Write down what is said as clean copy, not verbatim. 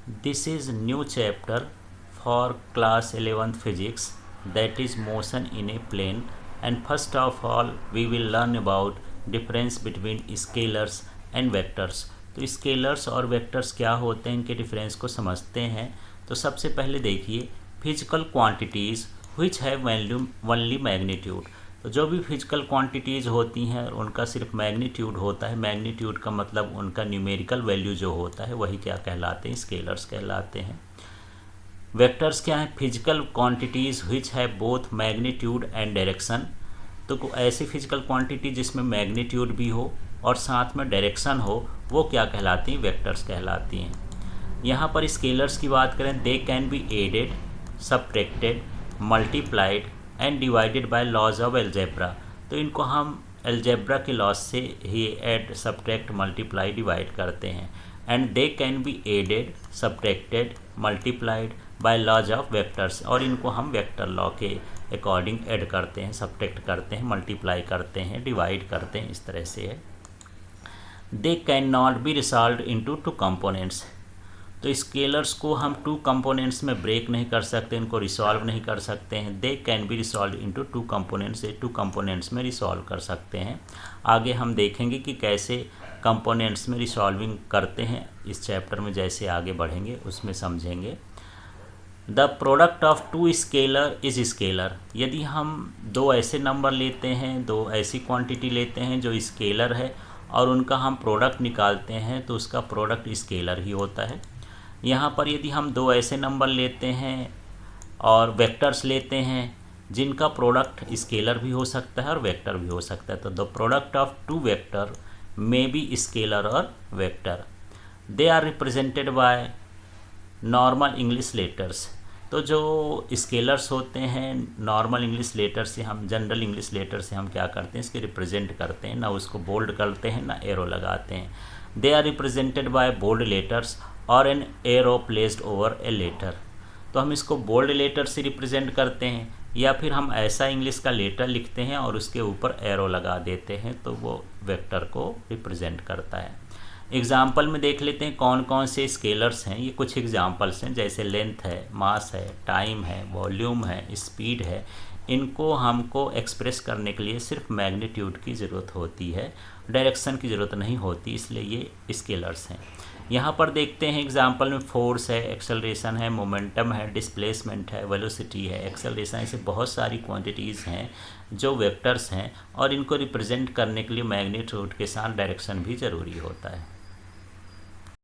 This is new chapter for class 11th physics, that is motion in a plane, and first of all we will learn about difference between scalars and vectors। तो scalars और vectors क्या होते हैं, इनके difference को समझते हैं। तो सबसे पहले देखिए physical quantities which have only magnitude. तो जो भी फिजिकल क्वांटिटीज़ होती हैं उनका सिर्फ मैग्नीट्यूड होता है। मैग्नीट्यूड का मतलब उनका न्यूमेरिकल वैल्यू जो होता है वही क्या कहलाते हैं, स्केलर्स कहलाते हैं। वेक्टर्स क्या हैं, physical quantities which have both magnitude and direction. तो ऐसी फिजिकल क्वांटिटी जिसमें मैग्नीट्यूड भी हो और साथ में डायरेक्शन हो वो क्या कहलाती हैं, वेक्टर्स कहलाती हैं। यहाँ पर स्केलर्स की बात करें, they can be added, subtracted, multiplied and divided by laws of algebra. तो इनको हम एल्जेब्रा के लॉज से ही ऐड, सब्ट्रैक्ट, मल्टीप्लाई, डिवाइड करते हैं। And they can be added, subtracted, multiplied by laws of vectors. और इनको हम वेक्टर लॉ के अकॉर्डिंग ऐड करते हैं, सब्ट्रैक्ट करते हैं, मल्टीप्लाई करते हैं, डिवाइड करते हैं, इस तरह से है। They can not be resolved into two components. तो स्केलर्स को हम टू कंपोनेंट्स में ब्रेक नहीं कर सकते, इनको रिसॉल्व नहीं कर सकते हैं। दे can B resolve into two components, two components में रिसॉल्व कर सकते हैं। आगे हम देखेंगे कि कैसे कंपोनेंट्स में रिसॉल्विंग करते हैं, इस चैप्टर में जैसे आगे बढ़ेंगे उसमें समझेंगे। The product of two scalar is scalar. यदि हम दो ऐसे नंबर लेते हैं, दो ऐसी क्वांटिटी लेते हैं जो स्केलर है और उनका हम प्रोडक्ट निकालते हैं तो उसका प्रोडक्ट स्केलर ही होता है। यहाँ पर यदि हम दो ऐसे नंबर लेते हैं और वेक्टर्स लेते हैं जिनका प्रोडक्ट स्केलर भी हो सकता है और वेक्टर भी हो सकता है, तो the product of two vector may be scalar और vector. They are represented by normal English letters. तो जो स्केलर्स होते हैं नॉर्मल इंग्लिश लेटर से हम, जनरल इंग्लिश लेटर से हम क्या करते हैं, इसके रिप्रेजेंट करते हैं, ना उसको बोल्ड करते हैं ना एरो लगाते हैं। They are represented by bold letters और an arrow placed over a letter. तो हम इसको बोल्ड लेटर से रिप्रेजेंट करते हैं या फिर हम ऐसा इंग्लिश का लेटर लिखते हैं और उसके ऊपर एरो लगा देते हैं, तो वो वेक्टर को रिप्रेजेंट करता है। एग्जाम्पल में देख लेते हैं कौन कौन से स्केलर्स हैं। ये कुछ एग्जाम्पल्स हैं, जैसे लेंथ है, मास है, टाइम है, वॉल्यूम है, स्पीड है। इनको हमको एक्सप्रेस करने के लिए सिर्फ मैग्नीट्यूड की ज़रूरत होती है, डायरेक्शन की ज़रूरत नहीं होती, इसलिए ये स्केलर्स हैं। यहाँ पर देखते हैं एग्जाम्पल में फोर्स है, एक्सेलरेशन है, मोमेंटम है, डिस्प्लेसमेंट है, वेलोसिटी है, एक्सेलरेशन, ऐसे बहुत सारी क्वांटिटीज़ हैं जो वेक्टर्स हैं और इनको रिप्रेजेंट करने के लिए मैग्नीट्यूड के साथ डायरेक्शन भी ज़रूरी होता है।